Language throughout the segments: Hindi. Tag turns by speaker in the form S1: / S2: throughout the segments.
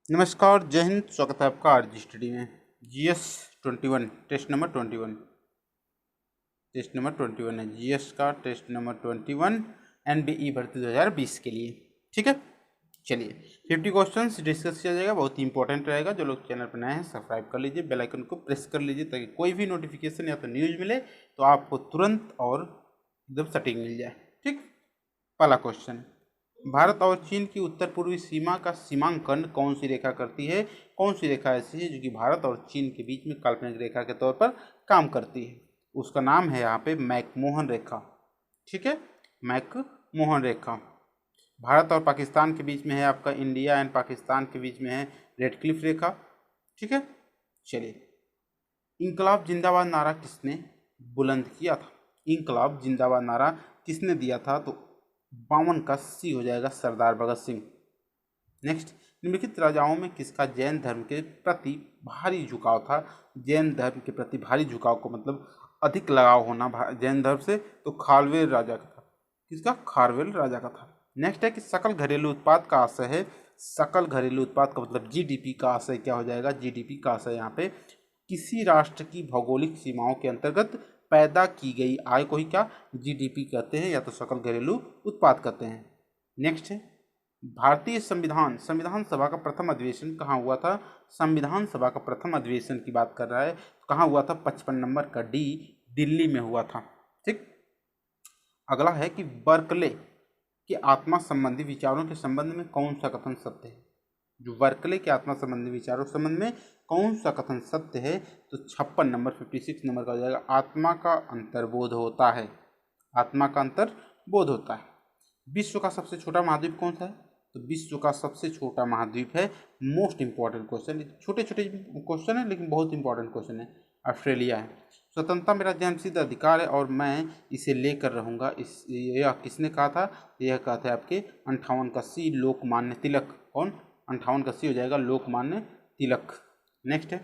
S1: नमस्कार, जय हिंद। स्वागत है आपका आज स्टडी में। जीएस 21 टेस्ट नंबर 21 है। जीएस का टेस्ट नंबर 21 एनबीई भर्ती 2020 के लिए। ठीक है, चलिए 50 क्वेश्चंस डिस्कस किया जाएगा। बहुत ही इंपॉर्टेंट रहेगा। जो लोग चैनल पर नए हैं सब्सक्राइब कर लीजिए, बेल आइकन को प्रेस कर लीजिए ताकि कोई भी नोटिफिकेशन या तो न्यूज़ मिले तो आपको तुरंत और एकदम सटीक मिल जाए। ठीक, पहला क्वेश्चन, भारत और चीन की उत्तर पूर्वी सीमा का सीमांकन कौन सी रेखा करती है? कौन सी रेखा ऐसी है जो कि भारत और चीन के बीच में काल्पनिक रेखा के तौर पर काम करती है? उसका नाम है यहाँ पे मैकमोहन रेखा। ठीक है, मैकमोहन रेखा। भारत और पाकिस्तान के बीच में है आपका, इंडिया एंड पाकिस्तान के बीच में है रेडक्लिफ रेखा। ठीक है, चलिए, इंकलाब जिंदाबाद नारा किसने बुलंद किया था? इंकलाब जिंदाबाद नारा किसने दिया था? तो 52 का सी हो जाएगा, सरदार भगत सिंह। नेक्स्ट, निम्नलिखित राजाओं में किसका जैन धर्म के प्रति भारी झुकाव था? जैन धर्म के प्रति भारी झुकाव को मतलब अधिक लगाव होना जैन धर्म से, तो खारवेल राजा का था। किसका? खारवेल राजा का था। नेक्स्ट है कि सकल घरेलू उत्पाद का आशय है। सकल घरेलू उत्पाद का मतलब जीडीपी का आशय क्या हो जाएगा? जीडीपी का आशय यहाँ पे किसी राष्ट्र की भौगोलिक सीमाओं के अंतर्गत पैदा की गई आय को ही क्या जीडीपी कहते हैं, या तो सकल घरेलू उत्पाद कहते हैं। नेक्स्ट है भारतीय संविधान सभा का प्रथम अधिवेशन कहाँ हुआ था? संविधान सभा का प्रथम अधिवेशन की बात कर रहा है, तो कहाँ हुआ था? 55 नंबर का डी, दिल्ली में हुआ था। ठीक, अगला है कि बर्कले के आत्मा संबंधी विचारों के संबंध में कौन सा कथन सत्य है? जो बर्कले के आत्मा संबंधी विचारों के संबंध में कौन सा कथन सत्य है? तो 56 नंबर 56 नंबर का हो जाएगा, आत्मा का अंतर्बोध होता है। आत्मा का अंतर्बोध होता है। विश्व का सबसे छोटा महाद्वीप कौन सा है? तो विश्व का सबसे छोटा महाद्वीप है, मोस्ट इंपॉर्टेंट क्वेश्चन, छोटे छोटे क्वेश्चन है लेकिन बहुत इंपॉर्टेंट क्वेश्चन है, ऑस्ट्रेलिया है। स्वतंत्रता मेरा जन्मसिद्ध अधिकार है और मैं इसे लेकर रहूंगा, इस यह किसने कहा था? यह कहा था आपके 58 का सी, लोकमान्य तिलक। कौन? 58 का सी हो जाएगा, लोकमान्य तिलक। नेक्स्ट है,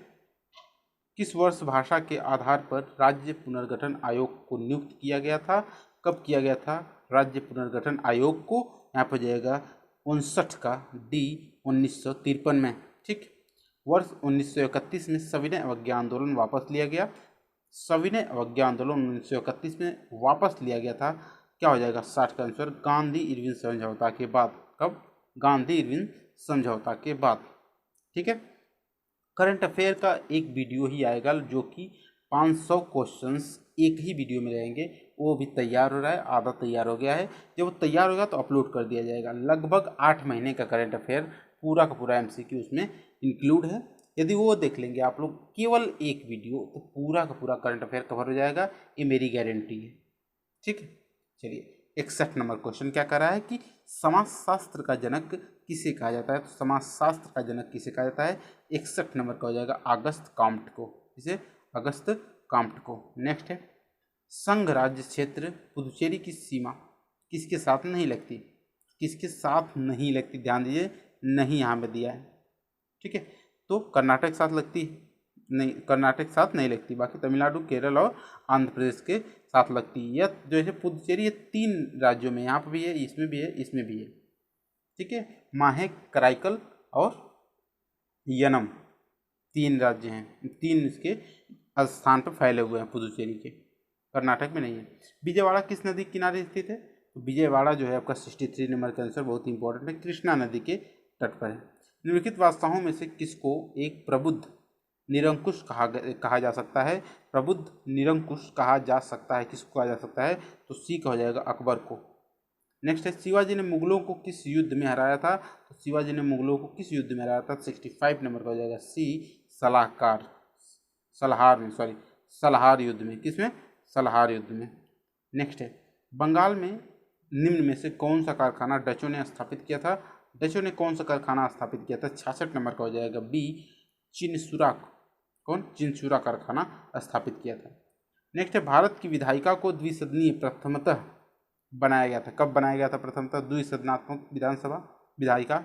S1: किस वर्ष भाषा के आधार पर राज्य पुनर्गठन आयोग को नियुक्त किया गया था? कब किया गया था राज्य पुनर्गठन आयोग को? यहाँ पर जाएगा 59 का डी, 1953 में। ठीक, वर्ष 1931 में सविनय अवज्ञा आंदोलन वापस लिया गया। सविनय अवज्ञा आंदोलन 1931 में वापस लिया गया था। क्या हो जाएगा 60 का आंसर? गांधी इरविन समझौता के बाद। कब? गांधी इरविन समझौता के बाद। ठीक है, करंट अफेयर का एक वीडियो ही आएगा जो कि 500 क्वेश्चंस एक ही वीडियो में रहेंगे, वो भी तैयार हो रहा है, आधा तैयार हो गया है। जब वो तैयार होगा तो अपलोड कर दिया जाएगा। लगभग 8 महीने का करंट अफेयर पूरा का पूरा एमसीक्यू उसमें इंक्लूड है। यदि वो देख लेंगे आप लोग केवल एक वीडियो, तो पूरा का पूरा करंट अफेयर कवर हो जाएगा, ये मेरी गारंटी है। ठीक है, चलिए 61 नंबर क्वेश्चन क्या कर रहा है कि समाजशास्त्र का जनक किसे कहा जाता है? तो समाजशास्त्र का जनक किसे कहा जाता है? 61 नंबर का हो जाएगा, अगस्त कॉम्ट को। इसे अगस्त कॉम्ट को। नेक्स्ट है, संघ राज्य क्षेत्र पुदुचेरी की सीमा किसके साथ नहीं लगती? किसके साथ नहीं लगती? ध्यान दीजिए, नहीं यहाँ पे दिया है। ठीक है, तो कर्नाटक साथ लगती है? नहीं, कर्नाटक साथ नहीं लगती। बाकी तमिलनाडु, केरल और आंध्र प्रदेश के साथ लगती है। यह जो है पुदुचेरी, ये 3 राज्यों में, यहाँ पर भी है, इसमें भी है, इसमें भी है। ठीक है, माहे, कराईकल और यनम 3 राज्य हैं, 3 इसके स्थान पर फैले हुए हैं पुदुचेरी के, कर्नाटक में नहीं है। विजयवाड़ा किस नदी के किनारे स्थित है? तो विजयवाड़ा जो है आपका 63 नंबर का आंसर, बहुत इंपॉर्टेंट है, कृष्णा नदी के तट पर है। निम्नलिखित वास्तवों में से किसको एक प्रबुद्ध निरंकुश कहा जा सकता है? प्रबुद्ध निरंकुश कहा जा सकता है, किसको कहा जा सकता है? तो सी का हो जाएगा, अकबर को। नेक्स्ट है, शिवाजी ने मुगलों को किस युद्ध में हराया था? तो शिवाजी ने मुगलों को किस युद्ध में हराया था? 65 नंबर का हो जाएगा, सी, सलाहार युद्ध में। किसमें? सलाहार युद्ध में। नेक्स्ट है, बंगाल में निम्न में से कौन सा कारखाना डचों ने स्थापित किया था? डचों ने कौन सा कारखाना स्थापित किया था? 66 नंबर का हो जाएगा, बी, चिनसुरा। कौन? चिनसुरा कारखाना स्थापित किया था। नेक्स्ट है, भारत की विधायिका को द्विसदनीय प्रथमतः बनाया गया था। कब बनाया गया था प्रथमतः? द्विसदनात्मक विधानसभा विधायिका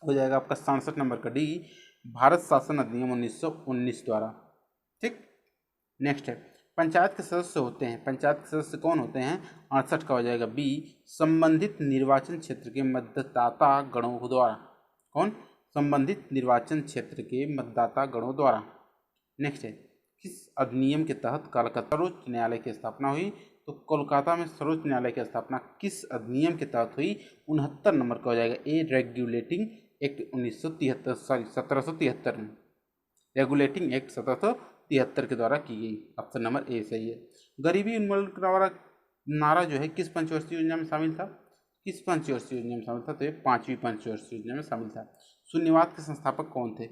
S1: हो जाएगा आपका 67 नंबर का डी, भारत शासन अधिनियम 1919 द्वारा। ठीक, नेक्स्ट है, पंचायत के सदस्य होते हैं, पंचायत के सदस्य कौन होते हैं? 68 का हो जाएगा, बी, संबंधित निर्वाचन क्षेत्र के मतदाता गणों द्वारा। कौन? संबंधित निर्वाचन क्षेत्र के मतदाता गणों द्वारा। नेक्स्ट है, किस अधिनियम के तहत कलकत्ता सर्वोच्च न्यायालय की स्थापना हुई? तो कोलकाता में सर्वोच्च न्यायालय की स्थापना किस अधिनियम के तहत हुई? 69 नंबर का हो जाएगा ए, रेगुलेटिंग एक्ट 1773 में, रेगुलेटिंग एक्ट 1773 के द्वारा की गई। ऑप्शन नंबर ए सही है। गरीबी उन्मूलन नारा जो है किस पंचवर्षीय योजना में शामिल था? किस पंचवर्षीय योजना में शामिल था? तो ये 5वीं पंचवर्षीय योजना में शामिल था। शून्यवाद के संस्थापक कौन थे?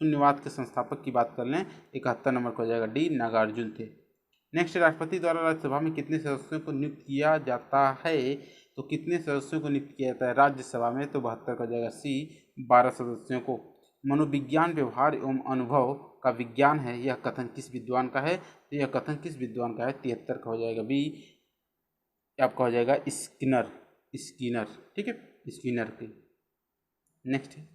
S1: शून्यवाद के संस्थापक की बात कर लें, 71 नंबर को हो जाएगा डी, नागार्जुन थे। नेक्स्ट, राष्ट्रपति द्वारा राज्यसभा में कितने सदस्यों को नियुक्त किया जाता है? तो कितने सदस्यों को नियुक्त किया जाता है राज्यसभा में? तो 72 का हो जाएगा सी, 12 सदस्यों को। मनोविज्ञान व्यवहार एवं अनुभव का विज्ञान है, यह कथन किस विद्वान का है? तो यह कथन किस विद्वान का है? 73 का हो जाएगा बी, आपका हो जाएगा स्किनर, ठीक है, स्किनर की। नेक्स्ट है,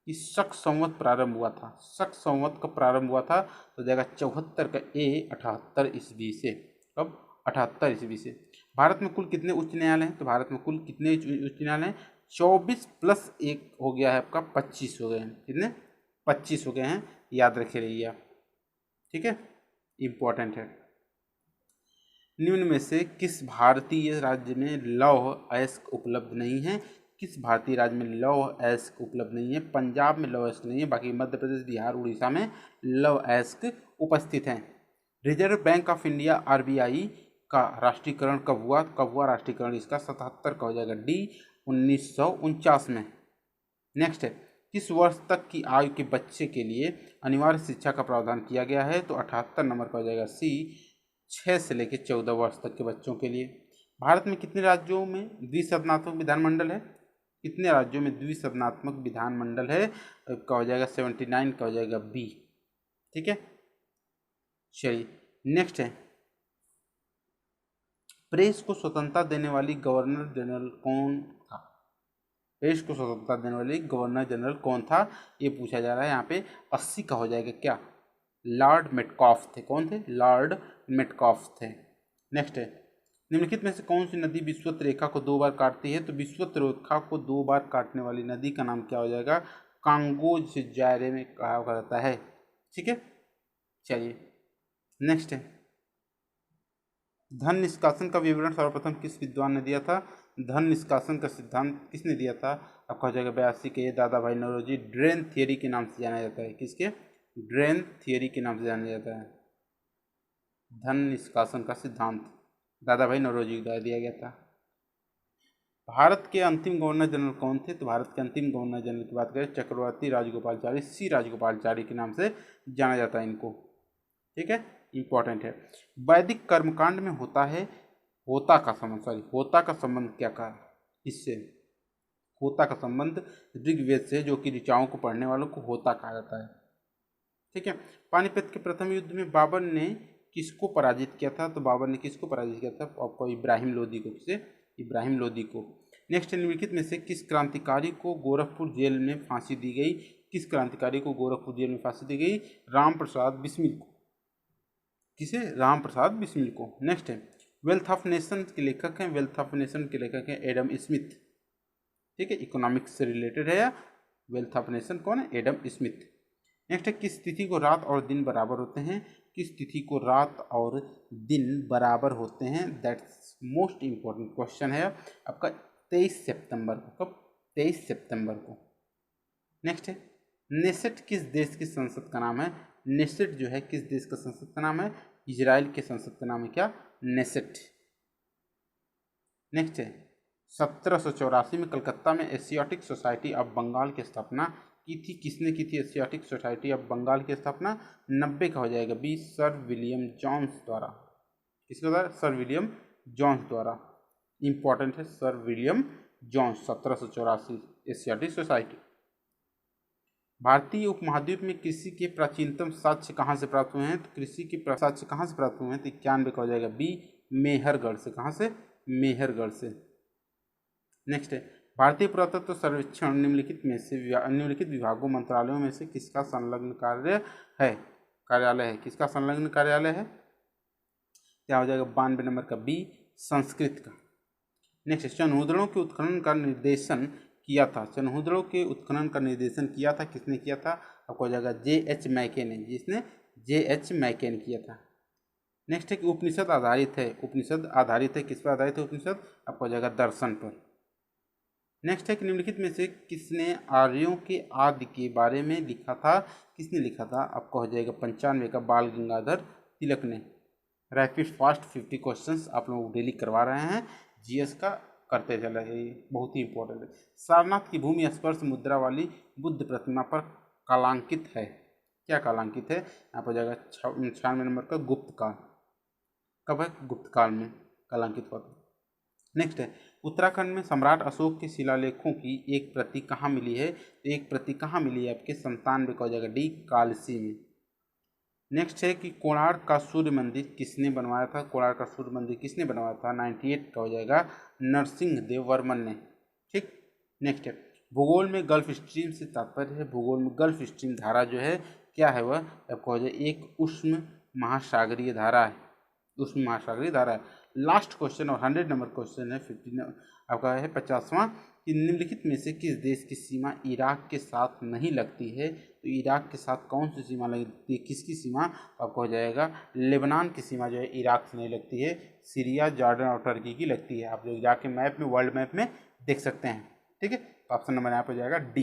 S1: इस शक संवत प्रारंभ हुआ था, शक संवत का प्रारंभ हुआ था तो जाएगा 74 का ए, 78 ईस्वी से। कब? 78 ईस्वी से। भारत में कुल कितने उच्च न्यायालय हैं? तो भारत में कुल कितने उच्च न्यायालय हैं? 24 प्लस 1 हो गया है आपका, 25 हो गए हैं। कितने? 25 हो गए हैं, याद रखे रहिए आप, ठीक है, इंपॉर्टेंट है। निम्न में से किस भारतीय राज्य में लौह अयस्क उपलब्ध नहीं है? किस भारतीय राज्य में लौह अयस्क उपलब्ध नहीं है? पंजाब में लौह अयस्क नहीं है, बाकी मध्य प्रदेश, बिहार, उड़ीसा में लौह अयस्क उपस्थित हैं। Reserve bank of India RBI का राष्ट्रीयकरण कब हुआ? कब हुआ राष्ट्रीयकरण इसका? 77 का हो जाएगा डी, 1949 में। नेक्स्ट है, किस वर्ष तक की आयु के बच्चे के लिए अनिवार्य शिक्षा का प्रावधान किया गया है? तो 78 नंबर का हो जाएगा सी, 6 से लेकर 14 वर्ष तक के बच्चों के लिए। भारत में कितने राज्यों में द्विसदनात्मक विधानमंडल है? कितने राज्यों में द्विसदनात्मक विधानमंडल है? का हो जाएगा 79 का हो जाएगा बी, ठीक है। चलिए नेक्स्ट है, प्रेस को स्वतंत्रता देने वाली गवर्नर जनरल कौन था? प्रेस को स्वतंत्रता देने वाली गवर्नर जनरल कौन था, ये पूछा जा रहा है यहाँ पे। 80 का हो जाएगा क्या? लॉर्ड मेटकॉफ थे। कौन थे? लॉर्ड मेटकॉफ थे। नेक्स्ट है, निम्नलिखित में से कौन सी नदी विषुवत रेखा को 2 बार काटती है? तो विषुवत रेखा को 2 बार काटने वाली नदी का नाम क्या हो जाएगा? कांगो, जिसे जायरे में कहा जाता है, ठीक है। चलिए नेक्स्ट है, धन निष्कासन का विवरण सर्वप्रथम किस विद्वान ने दिया था? धन निष्कासन का सिद्धांत किसने दिया था? आपका हो जाएगा 82 के दादा भाई नौरोजी। ड्रेन थियरी के नाम से जाना जाता है। किसके? ड्रेन थियरी के नाम से जाना जाता है। धन निष्कासन का सिद्धांत दादा भाई नौरोजी द्वारा दिया गया था। भारत के अंतिम गवर्नर जनरल कौन थे? तो भारत के अंतिम गवर्नर जनरल की बात करें, चक्रवर्ती राजगोपालचारी, सी राजगोपालचारी के नाम से जाना जाता है इनको, ठीक है, इंपॉर्टेंट है। वैदिक कर्मकांड में होता है, होता का संबंध क्या कहा? इससे होता का संबंध ऋग्वेद से, जो कि ऋचाओं को पढ़ने वालों को होता कहा जाता है, ठीक है। पानीपत के प्रथम युद्ध में बाबर ने किसको पराजित किया था? तो बाबर ने किसको पराजित किया था? आपको इब्राहिम लोदी को। किसे? इब्राहिम लोदी को। नेक्स्ट, निम्नलिखित में से किस क्रांतिकारी को गोरखपुर जेल में फांसी दी गई? किस क्रांतिकारी को गोरखपुर जेल में फांसी दी गई? राम प्रसाद बिस्मिल को। किसे? राम प्रसाद बिस्मिल को। नेक्स्ट है, वेल्थ ऑफ नेशन के लेखक हैं, वेल्थ ऑफ नेशन के लेखक हैं एडम स्मिथ, ठीक है, इकोनॉमिक्स से रिलेटेड है। वेल्थ ऑफ नेशन कौन है? Adam Smith. नेक्स्ट है, किस तिथि को रात और दिन बराबर होते हैं? किस तिथि को रात और दिन बराबर होते हैं? दैट्स मोस्ट इंपॉर्टेंट क्वेश्चन है आपका। 23 सितंबर को। कब? 23 सितंबर को। नेक्स्ट है, नेसेट किस देश की संसद का नाम है? नेसेट जो है किस देश का संसद का नाम है? इजराइल के संसद का नाम है क्या? नेसेट। नेक्स्ट है, 1784 में कलकत्ता में एशियाटिक सोसाइटी ऑफ बंगाल की स्थापना की थी। किसने की थी एशियाटिक सोसाइटी ऑफ बंगाल की स्थापना? 90 का हो जाएगा बी, सर विलियम जोन्स द्वारा। किसके द्वारा? सर विलियम जोन्स द्वारा। इंपॉर्टेंट है, sir William Jones, 1784 Asiatic society. भारतीय उपमहाद्वीप में कृषि के प्राचीनतम साक्ष्य कहाँ से प्राप्त हुए हैं? तो कृषि के साक्ष्य कहाँ से प्राप्त हुए हैं? तो 91 का हो जाएगा बी, मेहरगढ़ से। कहाँ से? मेहरगढ़ से। नेक्स्ट है, भारतीय पुरातत्व सर्वेक्षण निम्नलिखित विभागों मंत्रालयों में से किसका संलग्न कार्यालय है? किसका संलग्न कार्यालय है? क्या हो जाएगा? 92 नंबर का बी, संस्कृत का। नेक्स्ट, चंद्रमुद्रणों के उत्खनन का निर्देशन किया था? समुद्रों के उत्खनन का निर्देशन किया था, किसने किया था? आपको हो जाएगा J.H. मैके ने, जिसने J.H. मैके ने किया था। नेक्स्ट है कि उपनिषद आधारित है, उपनिषद आधारित है, किस पर आधारित है उपनिषद? आपको हो जाएगा दर्शन पर। नेक्स्ट है कि निम्नलिखित में से किसने आर्यों के आदि के बारे में लिखा था? किसने लिखा था? आपको हो जाएगा 95 का बाल गंगाधर तिलक ने। रैपिड फास्ट 50 क्वेश्चंस आप लोग डेली करवा रहे हैं, जीएस का करते चले, बहुत ही इंपॉर्टेंट है। सारनाथ की भूमि स्पर्श मुद्रा वाली बुद्ध प्रतिमा पर कालांकित है, क्या कालांकित है? यहाँ पर हो जाएगा 96 नंबर का गुप्त काल। कब है? गुप्त काल में कालांकित हुआ था। नेक्स्ट है उत्तराखंड में सम्राट अशोक के शिलालेखों की एक प्रति कहाँ मिली है? तो एक प्रति कहाँ मिली है? आपके 97 का हो जाएगा डी, कालसी में। नेक्स्ट है कि कोणार्क का सूर्य मंदिर किसने बनवाया था? कोणार्क का सूर्य मंदिर किसने बनवाया था? 98 का हो जाएगा नरसिंह देव वर्मन ने। ठीक। नेक्स्ट है भूगोल में गल्फ स्ट्रीम से तात्पर्य है, भूगोल में गल्फ स्ट्रीम धारा जो है क्या है? वह आपको हो जाए एक उष्ण महासागरीय धारा है, उष्ण महासागरीय धारा है। लास्ट क्वेश्चन और 100 नंबर क्वेश्चन है, 50 आपका है 50वां, कि निम्नलिखित में से किस देश की सीमा इराक के साथ नहीं लगती है? तो इराक के साथ कौन सी सीमा लगती है? किसकी सीमा? आपको हो जाएगा लेबनान की सीमा जो है इराक से नहीं लगती है, सीरिया, जॉर्डन और टर्की की लगती है। आप लोग इराक के मैप में, वर्ल्ड मैप में देख सकते हैं। ठीक है, तो ऑप्शन नंबर यहाँ पर हो जाएगा डी।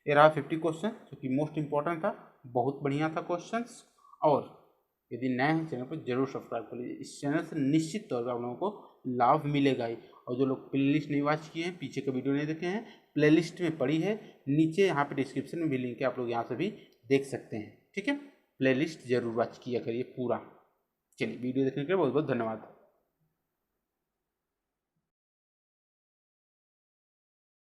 S1: ये रहा 50 क्वेश्चन जो कि मोस्ट इंपॉर्टेंट था, बहुत बढ़िया था क्वेश्चन। और यदि नए हैं चैनल पर जरूर सब्सक्राइब कर लीजिए, इस चैनल से निश्चित तौर पर आप लोगों को लाभ मिलेगा ही। और जो लोग प्लेलिस्ट नहीं वॉच किए हैं, पीछे का वीडियो नहीं देखे हैं, प्लेलिस्ट में पड़ी है, नीचे यहाँ पे डिस्क्रिप्शन में भी लिंक है, आप लोग यहाँ से भी देख सकते हैं। ठीक है, प्लेलिस्ट जरूर वॉच किया करिए पूरा। चलिए, वीडियो देखने के लिए बहुत बहुत धन्यवाद।